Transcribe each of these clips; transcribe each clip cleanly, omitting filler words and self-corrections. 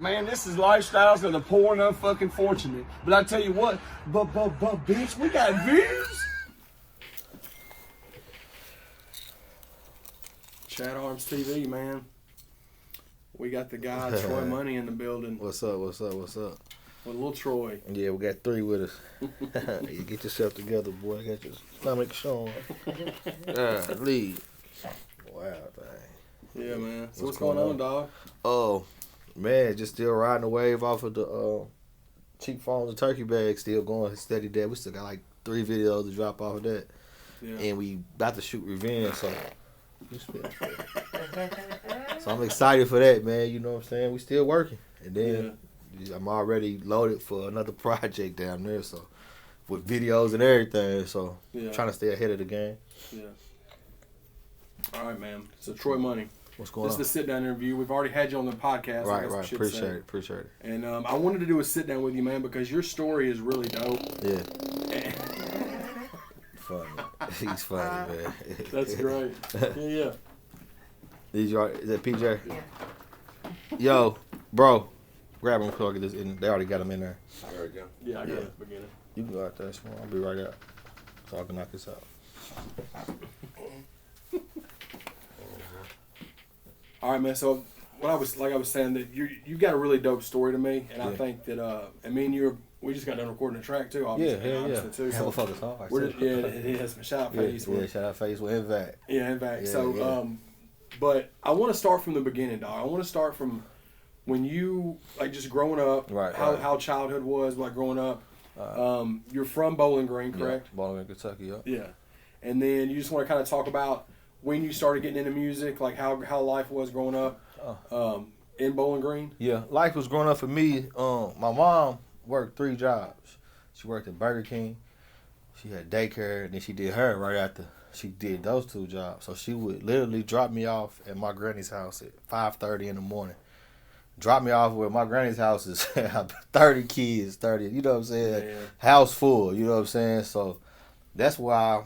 Man, this is lifestyles of the poor and unfucking fortunate. But I tell you what, but bitch, we got views. ChadArmesTV, man. We got the guy Troy Money in the building. What's up? What's up? What's up? With little Troy. Yeah, we got 3 with us. You get yourself together, boy. Get your stomach showing. Leave. Wow, dang. Yeah, man. So what's going on, dog? Oh, man, just still riding the wave off of the cheap phones and turkey bags. Still going steady there. We still got like 3 videos to drop off of that. Yeah. And we about to shoot Revenge, so I'm excited for that, man. You know what I'm saying? We still working. And then I'm already loaded for another project down there, so with videos and everything. So trying to stay ahead of the game. Yeah. All right, man. So Troy Money. What's going on? This is the sit-down interview. We've already had you on the podcast. Right. Appreciate it. And I wanted to do a sit-down with you, man, because your story is really dope. Yeah. Funny. He's funny, man. That's great. Yeah. Is that PJ? Yeah. Yo, bro, grab him, plug this in. They already got him in there. There we go. Yeah, I got it at the beginning. You can go out there, I'll be right out. So I can knock this out. All right, man. So what I was saying that you got a really dope story to me, and I think that and me and we just got done recording a track too. Obviously, too. So focus hard. It has shout out Face. Yeah, shout out Face with Invac. Yeah, Invac. So but I want to start from the beginning, dog. I want to start from when you just growing up. Right. How childhood was like growing up. You're from Bowling Green, correct? Yeah, Bowling Green, Kentucky. Yeah. Yeah, and then you just want to kind of talk about when you started getting into music, like how life was growing up in Bowling Green. Yeah, life was growing up for me. My mom worked 3 jobs. She worked at Burger King. She had daycare, and then she did her right after she did those 2 jobs. So she would literally drop me off at my granny's house at 5:30 in the morning. Drop me off where my granny's house is 30 kids, 30, you know what I'm saying? Yeah. House full, you know what I'm saying? So that's why I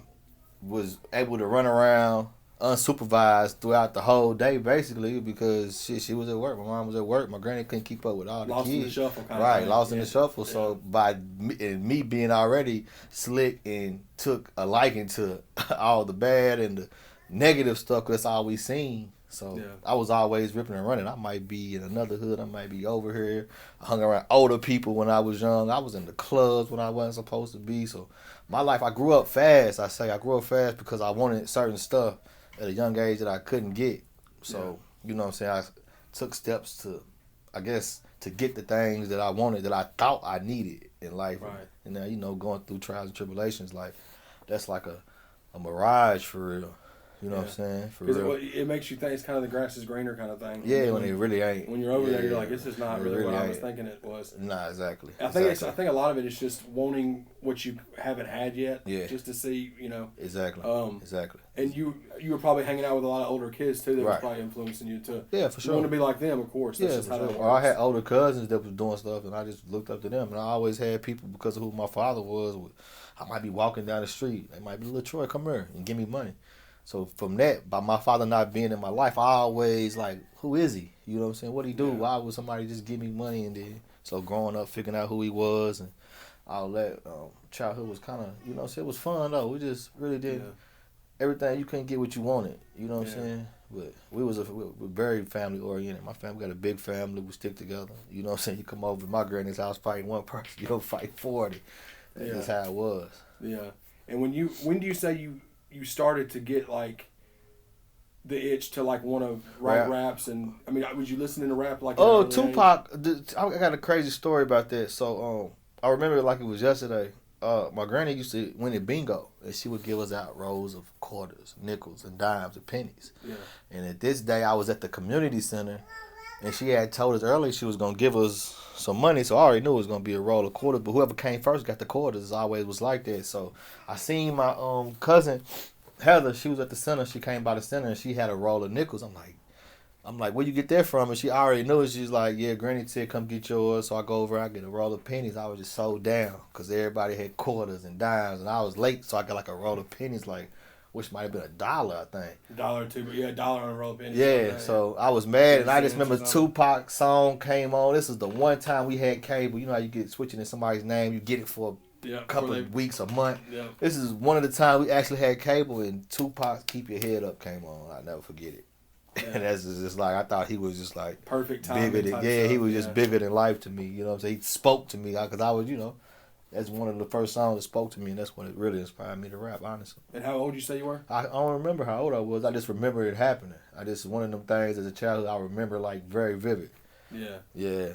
was able to run around unsupervised throughout the whole day, basically, because she was at work. My mom was at work. My granny couldn't keep up with all the kids. Lost in the shuffle, kind of. Right, lost in the shuffle. Yeah. So by me being already slick and took a liking to all the bad and the negative stuff, that's all we seen. So I was always ripping and running. I might be in another hood. I might be over here. I hung around older people when I was young. I was in the clubs when I wasn't supposed to be. So my life, I grew up fast. I grew up fast because I wanted certain stuff at a young age that I couldn't get. So, you know what I'm saying? I took steps to, I guess, to get the things that I wanted, that I thought I needed in life. Right. And now, going through trials and tribulations, like, that's like a mirage for real. You know what I'm saying? For real. It makes you think it's kind of the grass is greener kind of thing. Yeah, when it really ain't. When you're over there, you're like, this is not really what I was thinking it was. Nah, exactly. I think a lot of it is just wanting what you haven't had yet. Yeah. Just to see, Exactly. Exactly. And you were probably hanging out with a lot of older kids too that was probably influencing you too. Yeah, for sure. You want to be like them, of course. That's just how that works. Or I had older cousins that was doing stuff, and I just looked up to them. And I always had people, because of who my father was, I might be walking down the street. They might be, little Troy, come here and give me money. So from that, by my father not being in my life, I always who is he? You know what I'm saying? What he do? Why would somebody just give me money? And then, so growing up, figuring out who he was and all that, childhood was kind of, it was fun though. We just really did everything. You couldn't get what you wanted. You know what I'm saying? But we're very family oriented. My family got a big family. We stick together. You know what I'm saying? You come over to my granny's house fighting one person, you don't fight 40. That's just how it was. Yeah. And when do you say you started to get the itch to want to write raps? And I mean, was you listening to rap Tupac? I got a crazy story about that. So I remember it like it was yesterday. My granny used to win at bingo, and she would give us out rolls of quarters, nickels, and dimes, and pennies. Yeah. And at this day, I was at the community center, and she had told us earlier she was gonna give us some money, so I already knew it was gonna be a roll of quarters. But whoever came first got the quarters. It always was like that. So I seen my cousin Heather. She was at the center. She came by the center, and she had a roll of nickels. I'm like, where you get that from? And she already knew it. She's like, yeah, Granny said come get yours. So I go over, I get a roll of pennies. I was just so down because everybody had quarters and dimes, and I was late, so I got a roll of pennies. Like, which might have been $1, I think. $1 or $2, but yeah, $1 on a roll penny. Yeah, so I was mad, and I just remember Tupac's song came on. This is the one time we had cable. You know how you get switching in somebody's name, you get it for a couple of weeks, a month. Yeah. This is one of the times we actually had cable, and Tupac's "Keep Your Head Up" came on. I'll never forget it. Yeah. And that's just like, I thought he was just like perfect time. Bigger than, he was just bigger than life to me. You know what I'm saying? He spoke to me because I was, you know. That's one of the first songs that spoke to me, and that's when it really inspired me to rap, honestly. And how old you say you were? I don't remember how old I was. I just remember it happening. One of them things as a child I remember like very vivid. Yeah. Yeah,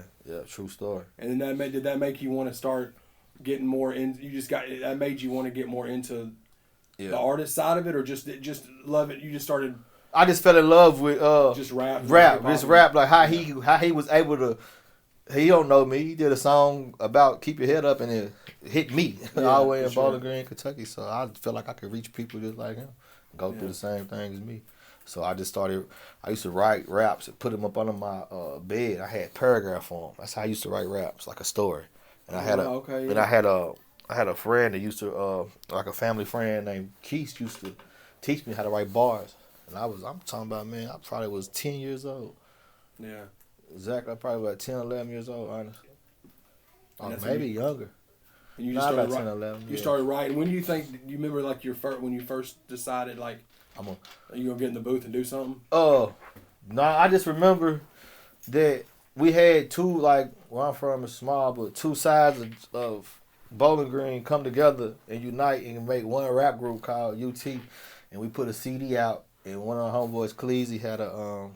true story. And then did that make you want to start getting more in? That made you want to get more into the artist side of it, or just love it? You just started. I just fell in love with just rap, like how he was able to. He don't know me. He did a song about keep your head up, and it hit me all the way in Bowling Green, Kentucky. So I felt like I could reach people just like him, go through the same thing as me. So I just started. I used to write raps and put them up under my bed. I had paragraph form. That's how I used to write raps, like a story. And I had a friend that used to like a family friend named Keith used to teach me how to write bars. And I'm talking about, man, I probably was 10 years old. Yeah. Exactly, I'm probably about 10, 11 years old, honestly. Or maybe younger. And you just started 10, 11, you started writing. When do you you remember like when you first decided like, are you gonna get in the booth and do something? No, I just remember that we had two, like, where I'm from is small, but two sides of Bowling Green come together and unite and make one rap group called UT. And we put a CD out, and one of our homeboys, Cleasy, had a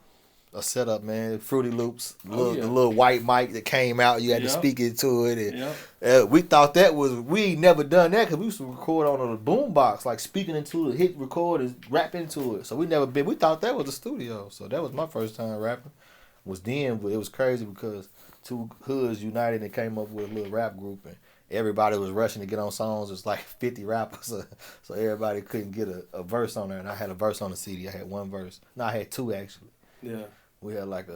setup, man, Fruity Loops, the little white mic that came out. You had to speak into it. And we thought we ain't never done that because we used to record on a boombox, like speaking into it, hit record and rap into it. So we thought that was a studio. So that was my first time rapping. But it was crazy because two hoods united and came up with a little rap group, and everybody was rushing to get on songs. It was like 50 rappers, so everybody couldn't get a verse on there. And I had a verse on the CD. I had one verse. No, I had two actually. Yeah. We had like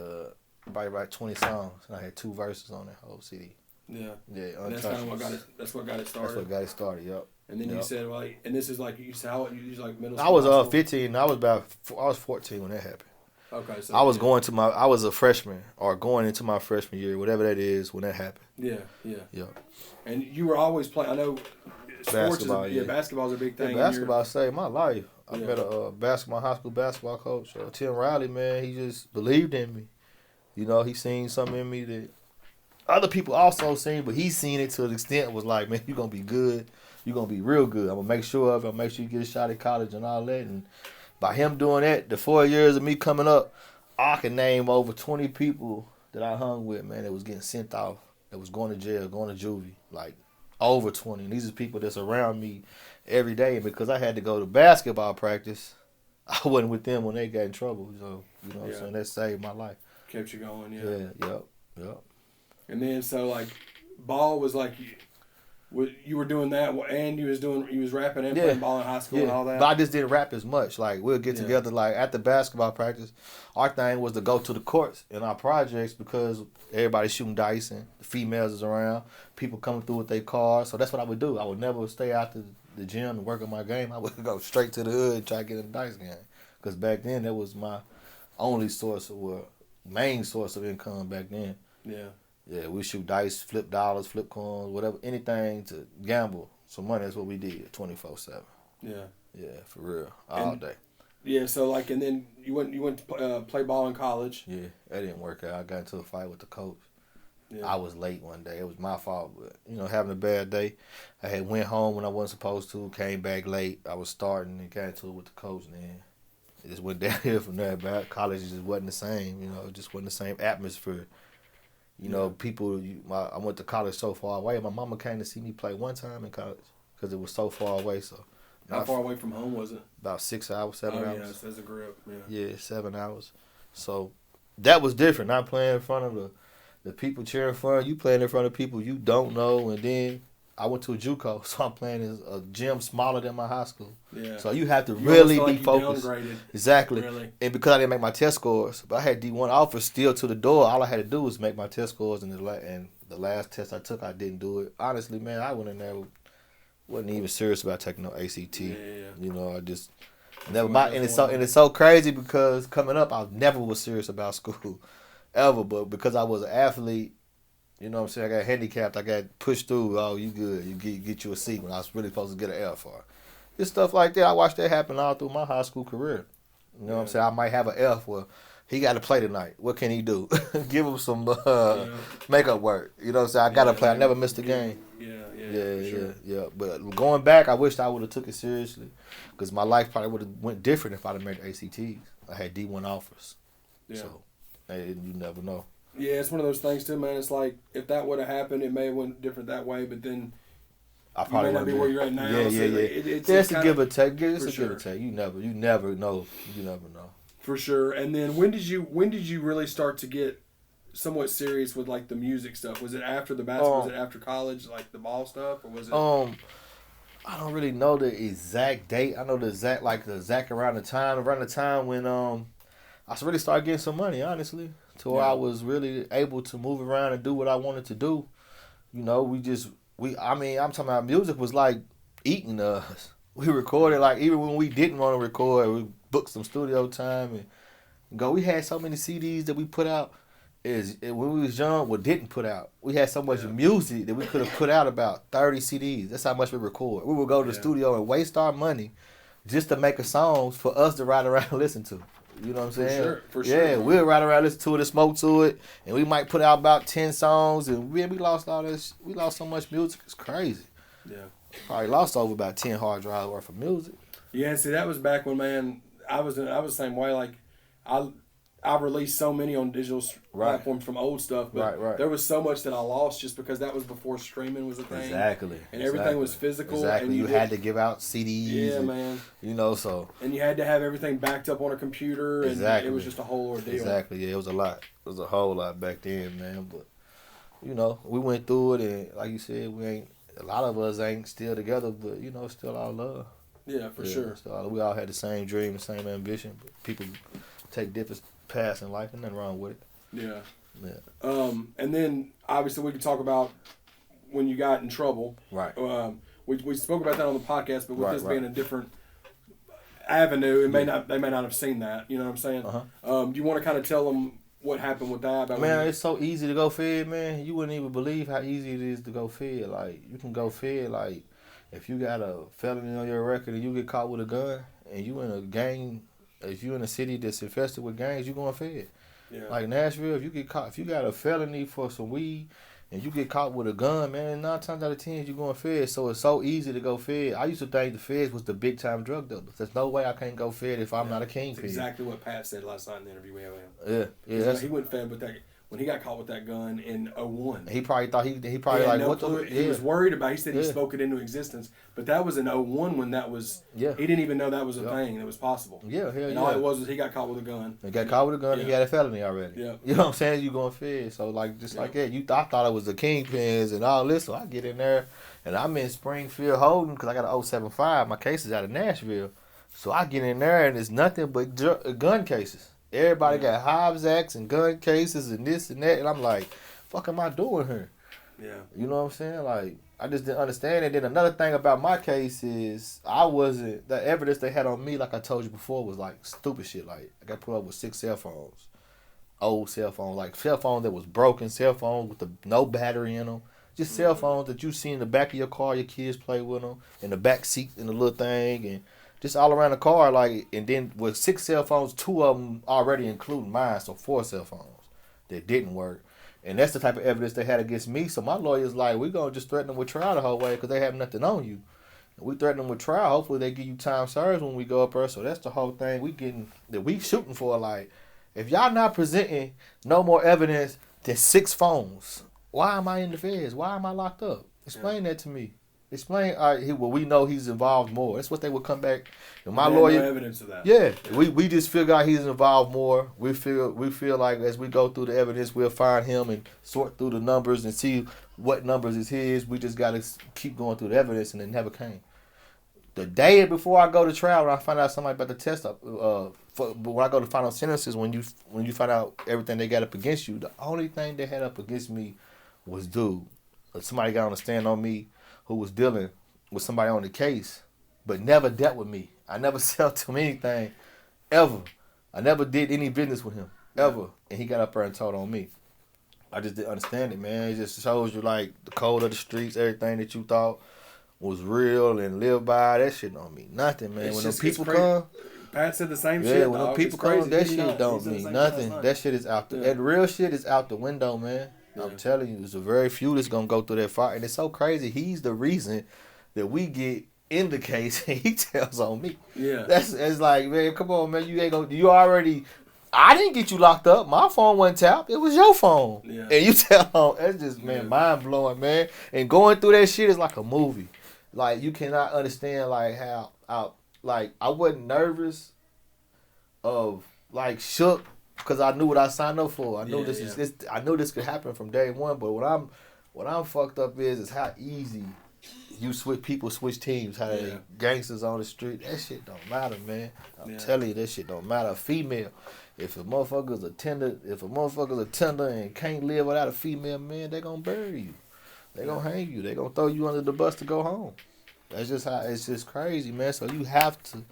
probably about 20 songs, and I had two verses on that whole CD. Yeah. Yeah. And that's kind of what got it. That's what got it started. That's what got it started. Yep. And then you said, like, and this is like you said, how you was like middle school. I was 15. I was 14 when that happened. Okay. So I was a freshman or going into my freshman year, whatever that is, when that happened. Yeah. Yeah. Yep. And you were always playing. I know. Basketball, basketball's a big thing. Basketball saved my life. I met a high school basketball coach, Tim Riley, man. He just believed in me. You know, he seen something in me that other people also seen, but he seen it to an extent was like, man, you're going to be good. You're going to be real good. I'm going to make sure of it. I'll make sure you get a shot at college and all that. And by him doing that, the 4 years of me coming up, I can name over 20 people that I hung with, man, that was getting sent off, that was going to jail, going to juvie, like over 20. And these are people that's around me every day. And because I had to go to basketball practice, I wasn't with them when they got in trouble. So, you know what I'm saying? That saved my life. Kept you going, Yep. And then, so, like, ball was like, you were doing that, and you was rapping and playing ball in high school and all that? But I just didn't rap as much. Like, we'll get together, like, after basketball practice, our thing was to go to the courts in our projects because everybody's shooting dice and the females is around, people coming through with their cars. So that's what I would do. I would never stay out the gym and work on my game. I would go straight to the hood and try to get in the dice game. Because back then, that was my only main source of income back then. Yeah. Yeah, we shoot dice, flip dollars, flip coins, whatever, anything to gamble some money. That's what we did 24/7. Yeah. Yeah, for real, all day. Yeah, so like, and then you went to play ball in college. Yeah, that didn't work out. I got into a fight with the coach. Yeah. I was late one day. It was my fault, but having a bad day. I had went home when I wasn't supposed to. Came back late. I was starting and got into it with the coach. And then it just went downhill from there. But college just wasn't the same. It just wasn't the same atmosphere. People. I went to college so far away. My mama came to see me play one time in college because it was so far away. So, how far away from home was it? About 6 hours, 7 hours. Yeah, so as a grip. Yeah, 7 hours. So that was different. Not playing in front of the people cheering for you. Playing in front of people you don't know, and then I went to a JUCO, so I'm playing in a gym smaller than my high school. Yeah. So you have to really be focused. Exactly. Really. And because I didn't make my test scores, but I had D1 offers still to the door. All I had to do was make my test scores, and the last test I took, I didn't do it. Honestly, man, I went in there, wasn't even serious about taking no ACT. Yeah. Never mind, and it's so crazy because coming up, I never was serious about school, ever. But because I was an athlete, you know what I'm saying, I got handicapped, I got pushed through. Oh, you good? You get you a C when I was really supposed to get an F for. Just stuff like that. I watched that happen all through my high school career. You know what I'm saying? I might have an F. Well, he got to play tonight. What can he do? Give him some makeup work. You know what I'm saying? I got to play. I never missed a game. Yeah. But going back, I wished I would have took it seriously because my life probably would have went different if I'd have made ACTs. I had D1 offers. Yeah. So, you never know. Yeah, it's one of those things too, man. It's like if that would have happened, it may have went different that way, but then I probably you may not be where you're at now. Yeah. It's a give or take. It's a give or take. You never know. You never know. For sure. And then when did you really start to get somewhat serious with like the music stuff? Was it after the basketball? Was it after college, like the ball stuff, or was it? I don't really know the exact date. I know the exact around the time when I really started getting some money, honestly, to where I was really able to move around and do what I wanted to do. You know, I'm talking about music was like eating us. We recorded, like, even when we didn't want to record, we booked some studio time and go. We had so many CDs that we put out when we was young, didn't put out. We had so much music that we could have put out about 30 CDs. That's how much we record. We would go to the studio and waste our money just to make a song for us to ride around and listen to. You know what I'm saying? For sure. Yeah, we'll ride around, listen to it and smoke to it, and we might put out about 10 songs, and we lost all this. We lost so much music. It's crazy. Yeah. Probably lost over about 10 hard drives worth of music. Yeah, see, that was back when, man, I was the same way. Like, I released so many on digital platforms from old stuff, but there was so much that I lost just because that was before streaming was a thing. Exactly. And everything was physical. Exactly. And you had to give out CDs. Yeah, man. You know, so. And you had to have everything backed up on a computer. And it was just a whole ordeal. Exactly. Yeah, it was a lot. It was a whole lot back then, man. But, you know, we went through it, and like you said, a lot of us ain't still together, but, you know, still all love. Yeah, for sure. We all had the same dream, the same ambition, but people take different paths in life, and nothing wrong with it. Yeah. And then, obviously, we could talk about when you got in trouble. Right. We spoke about that on the podcast, but with this being a different avenue, they may not have seen that. You know what I'm saying? Do you want to kind of tell them what happened with that? Man, it's so easy to go fed, man. You wouldn't even believe how easy it is to go fed. Like, you can go fed, like, if you got a felony on your record and you get caught with a gun and you in a gang, if you in a city that's infested with gangs, you going fed. Yeah. Like Nashville, if you got a felony for some weed and you get caught with a gun, man, 9 times out of 10 you going fed. So it's so easy to go fed. I used to think the feds was the big time drug dealers. There's no way I can't go fed if I'm not a kingpin. That's exactly what Pat said last night in the interview we had with him. Yeah. He went fed with that. When he got caught with that gun in 2001. He probably thought he probably like, what the... He was worried about, he said he spoke it into existence, but that was in 2001 when that was, he didn't even know that was a thing that was possible. And all it was he got caught with a gun. He got caught with a gun, he had a felony already. Yeah. You know what I'm saying? You going fed. So like, just like that, I thought it was the kingpins and all this, so I get in there, and I'm in Springfield holding, because I got an 075, my case is out of Nashville. So I get in there, and it's nothing but gun cases. Everybody got Hobbs Acts and gun cases and this and that, and I'm like, fuck am I doing here? Yeah. You know what I'm saying? Like, I just didn't understand it. Then another thing about my case is the evidence they had on me, like I told you before, was like stupid shit. Like, I got put up with 6 cell phones. Old cell phones. Like, cell phones that was broken, cell phones with no battery in them. Just cell phones that you see in the back of your car, your kids play with them, in the back seat, in the little thing, and just all around the car, like, and then with 6 cell phones, 2 of them already including mine, so 4 cell phones that didn't work. And that's the type of evidence they had against me. So my lawyer's like, we're going to just threaten them with trial the whole way because they have nothing on you. And we threaten them with trial. Hopefully they give you time served when we go up there. So that's the whole thing we shooting for. Like, if y'all not presenting no more evidence than 6 phones, why am I in the feds? Why am I locked up? Explain that to me. Explain. We know he's involved more. That's what they would come back. And my lawyer, no evidence of that. Yeah, we just figure out he's involved more. We feel like as we go through the evidence, we'll find him and sort through the numbers and see what numbers is his. We just gotta keep going through the evidence, and it never came. The day before I go to trial, when I find out somebody about the test up, when I go to final sentences, when you find out everything they got up against you, the only thing they had up against me was somebody got on the stand on me who was dealing with somebody on the case, but never dealt with me I never sold him anything, ever. I never did any business with him, ever. And he got up there and told on me. I just didn't understand it, man. It just shows you, like, the code of the streets, everything that you thought was real and lived by. That shit don't mean nothing, man. When the people come... Pat said the same shit. Yeah, when the people come, that shit don't mean nothing. That shit is out the... That real shit is out the window, man. Yeah. I'm telling you, there's a very few that's going to go through that fire. And it's so crazy. He's the reason that we get in the case and he tells on me. Yeah. It's like, man, come on, man. You ain't going to... You already... I didn't get you locked up. My phone wasn't tapped. It was your phone. Yeah. And you tell on... That's just, man, mind-blowing, man. And going through that shit is like a movie. Like, you cannot understand, like, how... Like, I wasn't nervous of, like, shook because I knew what I signed up for. I knew I knew this could happen from day one. But what I'm fucked up is how easy people switch teams, how they gangsters on the street. That shit don't matter, man. I'm telling you, that shit don't matter. A female, if a motherfucker's a tender and can't live without a female, man, they gonna bury you. They gonna hang you. They gonna throw you under the bus to go home. That's just how it's just crazy, man. So you have to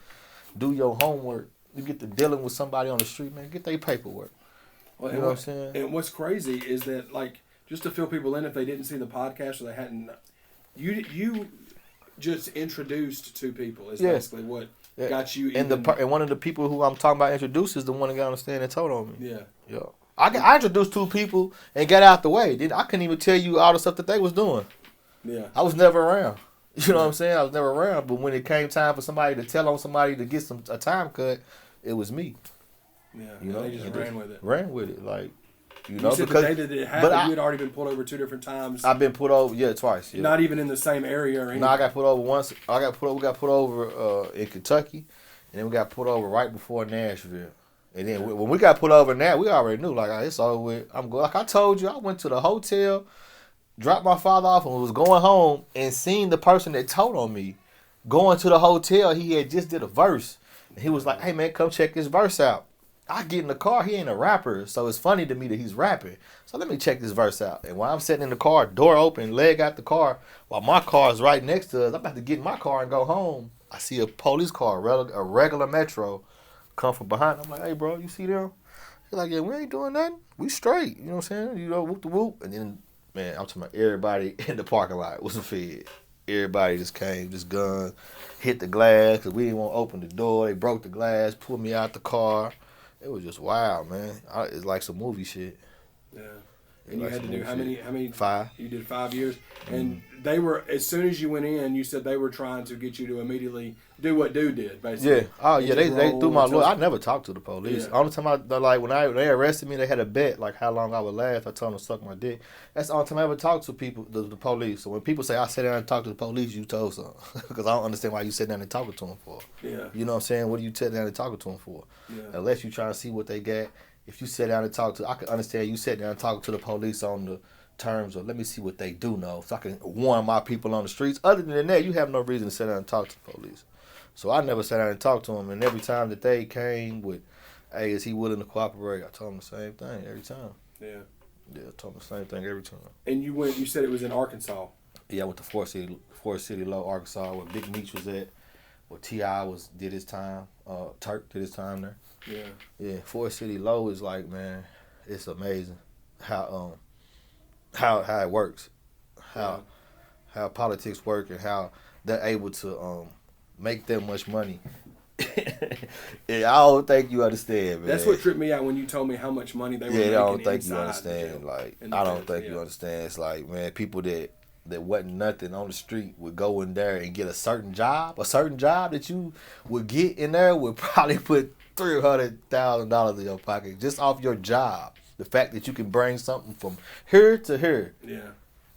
do your homework. You get to dealing with somebody on the street, man. Get their paperwork. Well, you know what I'm saying? And what's crazy is that, like, just to fill people in if they didn't see the podcast or they hadn't, you just introduced two people. Is basically what got you. And and one of the people who I'm talking about introduced is the one that got on the stand and told on me. Yeah. I introduced two people and got out the way. I couldn't even tell you all the stuff that they was doing. Yeah. I was never around. You know what I'm saying? I was never around, but when it came time for somebody to tell on somebody to get a time cut, it was me. Yeah, you know, they just ran with it. Ran with it, like you know. Said because the day that it happened, you had already been pulled over 2 different times. I've been pulled over, twice. Yeah. Not even in the same area or anything. No, I got pulled over once. We got pulled over in Kentucky, and then we got pulled over right before Nashville. And then when we got pulled over in that, we already knew, like, it's over with. I'm going. Like I told you, I went to the hotel, dropped my father off, and was going home and seen the person that told on me going to the hotel. He had just did a verse. And he was like, hey, man, come check this verse out. I get in the car. He ain't a rapper, so it's funny to me that he's rapping. So let me check this verse out. And while I'm sitting in the car, door open, leg out the car, while my car is right next to us, I'm about to get in my car and go home. I see a police car, a regular Metro, come from behind. I'm like, hey, bro, you see them? He's like, yeah, we ain't doing nothing. We straight. You know what I'm saying? You know, whoop the whoop. And then, man, I'm talking about everybody in the parking lot was fed. Everybody just came, just guns, hit the glass because we didn't want to open the door. They broke the glass, pulled me out the car. It was just wild, man. It's like some movie shit. Yeah. And you had to do how many? 5. You did 5 years. And they were, as soon as you went in, you said they were trying to get you to immediately do what dude did, basically. Yeah. Oh, yeah, they threw my lawyer. I never talked to the police. Yeah. Only time when they arrested me, they had a bet, like how long I would last. I told them to suck my dick. That's the only time I ever talked to people, the police. So when people say I sat down and talked to the police, you told something. Because I don't understand why you sit down and talking to them for. Yeah. You know what I'm saying? What are you sitting down and talking to them for? Yeah. Unless you trying to see what they got. If you sit down and talk to, I can understand you sit down and talk to the police on the terms of, let me see what they do know, so I can warn my people on the streets. Other than that, you have no reason to sit down and talk to the police. So I never sat down and talked to them, and every time that they came with, hey, is he willing to cooperate? I told them the same thing every time. Yeah. Yeah, I told them the same thing every time. And you said it was in Arkansas. Yeah, I went to Forest City Low, Arkansas, where Big Meech was at, where T.I. did his time, Turk did his time there. Yeah. Yeah, Forest City Low is like, man, it's amazing how it works, how politics work, and how they're able to make that much money. I don't think you understand, man. That's what tripped me out when you told me how much money they were making. Yeah, I don't think you understand. Like, I don't think you understand. It's like, man, people that wasn't nothing on the street would go in there and get a certain job that you would get in there would probably put $300,000 in your pocket just off your job. The fact that you can bring something from here to here. Yeah.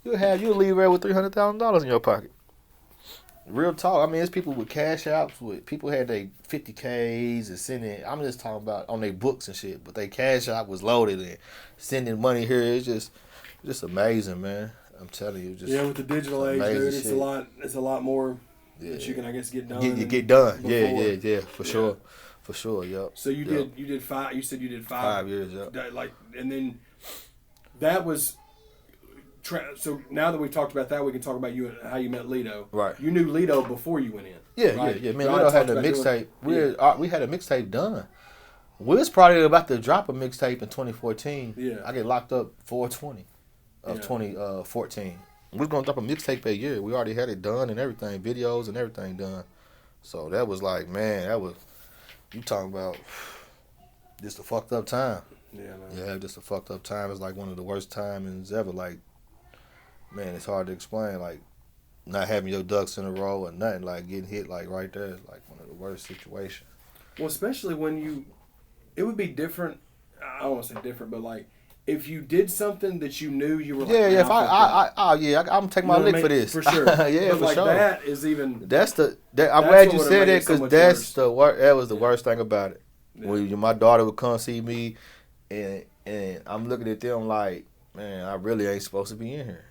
You'll leave there with $300,000 in your pocket. Real talk. I mean, it's people with cash apps. People had their 50Ks and sending. I'm just talking about on their books and shit. But their cash app was loaded and sending money here. It's just amazing, man. I'm telling you. Just with the digital age, dude, it's shit. It's a lot more that you can, I guess, get done. Get done. Yeah, for sure. For sure, yep. So you did 5. You said you did 5. 5 years, yep. And then that was so now that we've talked about that, we can talk about you and how you met Lito. Right. You knew Lito before you went in. Yeah, right? yeah. Man, Lito had a mixtape. We had a mixtape done. We was probably about to drop a mixtape in 2014. Yeah. I get locked up 4/20 of 2014. We was gonna drop a mixtape that year. We already had it done and everything, videos and everything done. So that was like, man, that was, you talking about just a fucked up time. Yeah, man. Yeah, just a fucked up time. It's like one of the worst timings ever. Like, man, it's hard to explain. Like, not having your ducks in a row or nothing. Like, getting hit like right there is like one of the worst situations. Well, especially when it would be different. I don't want to say different, but like, if you did something that you knew you were like, yeah, if I'm gonna take my lick for this. For sure. Yeah, but for like sure. That is even. I'm glad you said that, because that's the worst. That was the worst thing about it. Yeah. When my daughter would come see me, and I'm looking at them like, man, I really ain't supposed to be in here.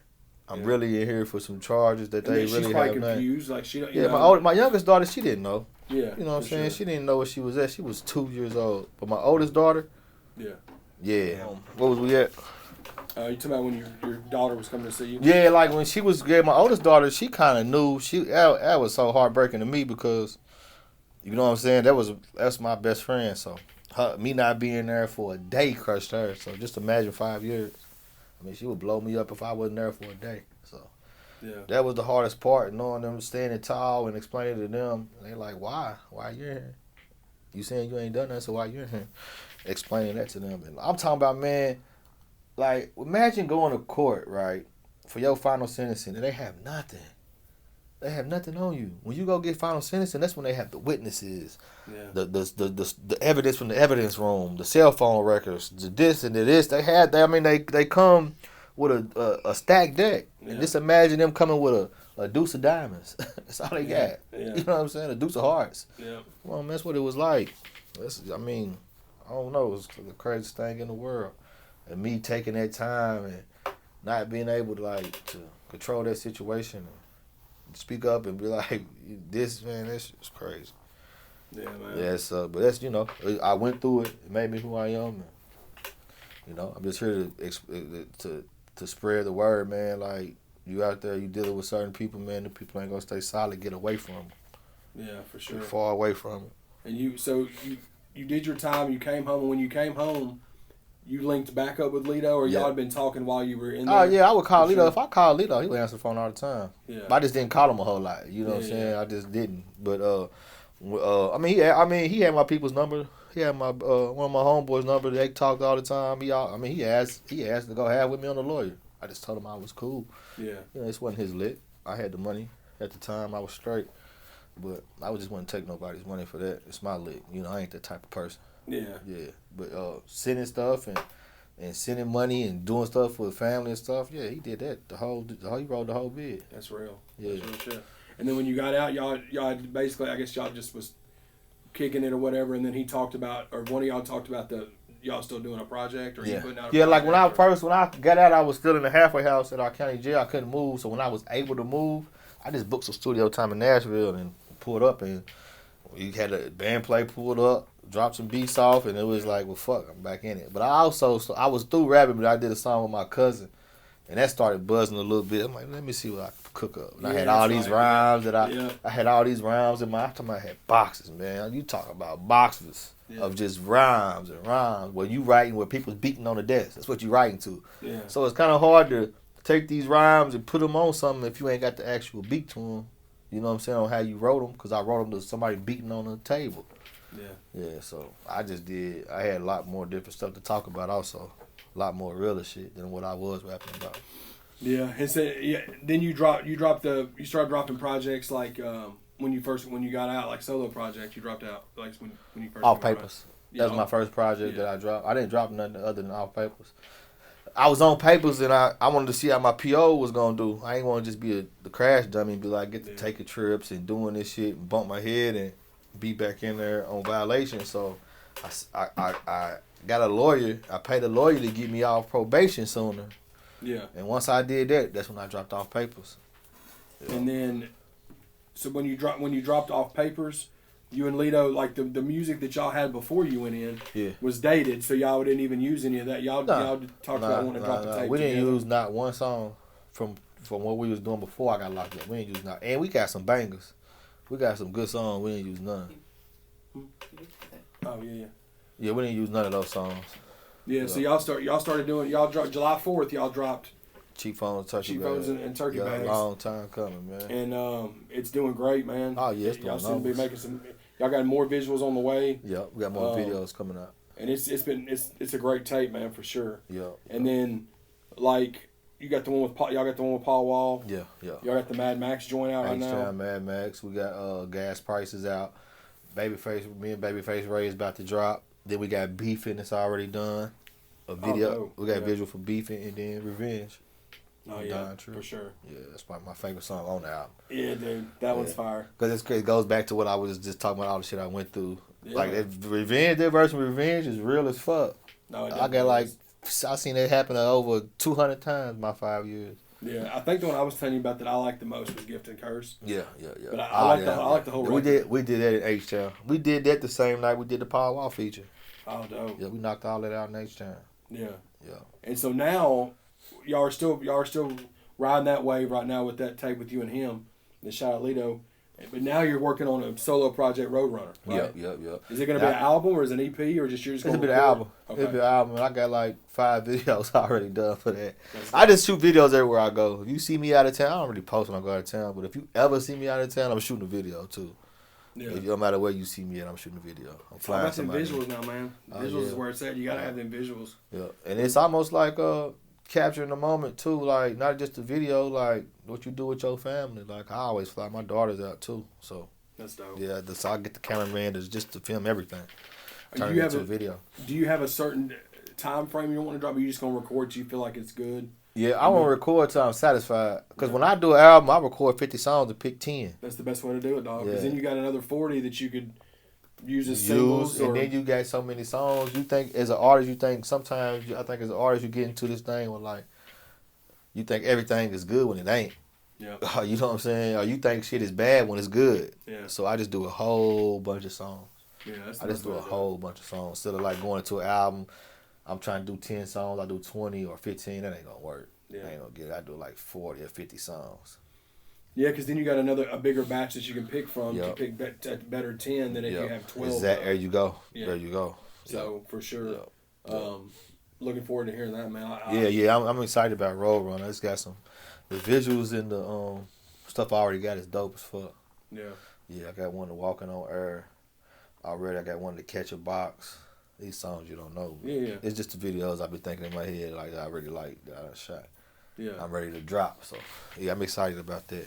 I'm really in here for some charges that they really have. She's confused, like she don't. My youngest daughter, she didn't know. Yeah, you know what I'm saying. She didn't know where she was at. She was 2 years old. But my oldest daughter, yeah. What was we at? You talking about when your daughter was coming to see you? Yeah, like when she was, my oldest daughter, she kind of knew. That was so heartbreaking to me because, you know what I'm saying, that's my best friend. So me not being there for a day crushed her. So just imagine 5 years. I mean, she would blow me up if I wasn't there for a day. So that was the hardest part, knowing them standing tall and explaining to them. And they're like, why? Why you in here? You saying you ain't done that, so why you in here? Explaining that to them. And I'm talking about, man, like, imagine going to court, right, for your final sentencing, and they have nothing. They have nothing on you. When you go get final sentencing, that's when they have the witnesses, the evidence from the evidence room, the cell phone records, the this and the this. They come with a stacked deck. Yeah. And just imagine them coming with a deuce of diamonds. That's all they got. Yeah. You know what I'm saying? A deuce of hearts. Yeah. Well, that's what it was like. I don't know. It was the craziest thing in the world. And me taking that time and not being able to control that situation and speak up and be like, this, man, that's crazy. Yeah, man. Yeah, but that's, I went through it. It made me who I am. And, I'm just here to spread the word, man. Like, you out there, you dealing with certain people, man. The people ain't gonna stay solid. Get away from them. Yeah, for sure. Get far away from it. And you did your time. You came home, and when you came home, you linked back up with Lito, or y'all had been talking while you were in there? Oh, yeah, I would call Lito. Sure. If I called Lito, he would answer the phone all the time. Yeah. But I just didn't call him a whole lot. You know what I'm saying? I just didn't. But, he had my people's number. He had my one of my homeboys' number. They talked all the time. He asked to go have with me on the lawyer. I just told him I was cool. Yeah. This wasn't his lick. I had the money at the time. I was straight. But I just wouldn't take nobody's money for that. It's my lick. I ain't that type of person. Yeah. Yeah. But sending stuff and sending money and doing stuff for the family and stuff, yeah, he did that. He wrote the whole bid. That's real. Yeah. That's real shit. And then when you got out, y'all basically, I guess y'all just was kicking it or whatever, and then he talked about, or one of y'all talked about y'all still doing a project, or you putting out a project? Like when I got out, I was still in the halfway house at our county jail. I couldn't move, so when I was able to move, I just booked some studio time in Nashville and pulled up, and we had a band play pulled up, dropped some beats off, and it was like, well, fuck, I'm back in it. But I was through rapping, but I did a song with my cousin, and that started buzzing a little bit. I'm like, let me see what I can cook up. And I had all these rhymes I had all these rhymes in my. I had boxes, man. You talking about boxes of just rhymes and rhymes. Where you writing where people's beating on the desk. That's what you writing to. Yeah. So it's kind of hard to take these rhymes and put them on something if you ain't got the actual beat to them. You know what I'm saying, on how you wrote them, because I wrote them to somebody beating on the table. Yeah. Yeah, so I had a lot more different stuff to talk about also. A lot more realer shit than what I was rapping about. Yeah, and so then you started dropping projects like when you got out, like solo projects you dropped out, like when you first Off Papers. That was my first project that I dropped. I didn't drop nothing other than Off Papers. I was on Papers, and I wanted to see how my PO was going to do. I ain't want to just be the crash dummy and be like, get to taking trips and doing this shit and bump my head and be back in there on violation. So I got a lawyer. I paid a lawyer to get me off probation sooner. Yeah. And once I did that, that's when I dropped Off Papers. Yeah. And then, so when you dropped Off Papers, you and Lito, like the music that y'all had before you went in was dated, so y'all didn't even use any of that. Y'all talked about wanting to drop the tape. We didn't use not one song. from what we was doing before I got locked up. We ain't use none. And we got some bangers. We got some good songs. We ain't use none. Oh yeah. Yeah, we didn't use none of those songs. Yeah, so y'all started doing dropped July 4th. Y'all dropped Cheap Phones, Turkey Cheap Bags. Phones and Turkey Bags. Long time coming, man. And it's doing great, man. Oh yeah, it's y'all doing seem to be numbers. making some. Y'all got more visuals on the way. Yeah, we got more videos coming out. And it's a great tape, man, for sure. Yeah. And then, like, you got the one with y'all got the one with Paul Wall. Yeah. Y'all got the Mad Max joint out right now. Mad Max. We got gas prices out. Babyface, me and Babyface Ray is about to drop. Then we got Beefing that's already done. A video. We got visual for Beefing and then Revenge. Oh yeah, for sure. Yeah, that's probably my favorite song on the album. Yeah, dude, that one's fire. Because it goes back to what I was just talking about, all the shit I went through. Yeah. Like that Revenge, that version of Revenge is real as fuck. No, I got like, I seen it happen over 200 times in my 5 years. Yeah, I think the one I was telling you about that I liked the most was Gift and Curse. Yeah. But I like the whole record. We did that at H-Town. We did that the same night we did the Paul Wall feature. Oh, dope. Yeah, we knocked all that out in H-Town. Yeah. Yeah. And so now, y'all are still riding that wave right now with that tape with you and him, the ChadArmesTV. But now you're working on a solo project, Roadrunner. Right? Yep. Is it going to be an album or is it an EP or just you're just going to be an album? Okay. It'll be an album. I got like 5 videos already done for that. I just shoot videos everywhere I go. If you see me out of town, I don't really post when I go out of town. But if you ever see me out of town, I'm shooting a video too. Yeah. No matter where you see me at, I'm shooting a video. I'm flying. How about them visuals now, man? Visuals is where it's at. You got to have them visuals. Yeah, and it's almost like capturing the moment too, like not just the video, like what you do with your family. Like I always fly my daughters out too, so that's dope. Yeah, so I get the cameraman just to film everything. Turn it into a video. Do you have a certain time frame you want to drop? Or you just gonna record till you feel like it's good? Yeah, I want to record till I'm satisfied. Because when I do an album, I record 50 songs and pick 10. That's the best way to do it, dog. Because then you got another 40 that you could use as singles. And then you got so many songs. You think, as an artist, sometimes I think as an artist, you get into this thing where, like, you think everything is good when it ain't. Yeah. You know what I'm saying? Or you think shit is bad when it's good. Yeah. So I just do a whole bunch of songs. Yeah, that's I just do a whole bunch of songs. Instead of, like, going into an album, I'm trying to do 10 songs, I do 20 or 15. That ain't going to work. Yeah. I ain't gonna get it. I do like 40 or 50 songs. Yeah, because then you got a bigger batch that you can pick from to pick better 10 than if you have 12. There you go. Yeah. There you go. So for sure, looking forward to hearing that, man. I'm excited about Roadrunner. It's got the visuals and the stuff I already got is dope as fuck. Yeah. Yeah, I got one to Walking on Air already. I got one to Catch a Box. These songs you don't know. Yeah. It's just the videos I be thinking in my head like I really like that I shot. Yeah. I'm ready to drop. So yeah, I'm excited about that.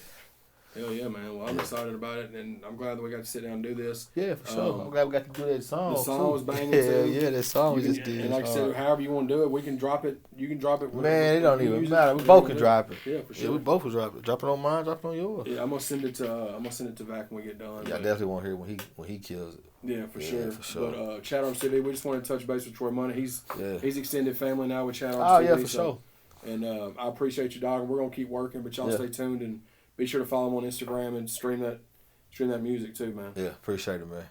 Hell yeah, man. Well, I'm excited about it, and I'm glad that we got to sit down and do this. Yeah, for sure. I'm glad we got to do that song. The song was banging too. Yeah, that song we just did. And like I said, however you want to do it, we can drop it. You can drop it. Man, it don't even matter. We both can drop it. Yeah, for sure. Yeah, we both can drop it. Drop it on mine, drop it on yours. Yeah, I'm gonna send it to Vac when we get done. Yeah, I definitely want to hear when he kills it. But ChadArmesTV, we just want to touch base with Troy Money. He's extended family now with ChadArmesTV. Oh yeah, for sure. And I appreciate you, dog. And we're gonna keep working, but y'all stay tuned and be sure to follow him on Instagram and stream that music too, man. Yeah, appreciate it, man.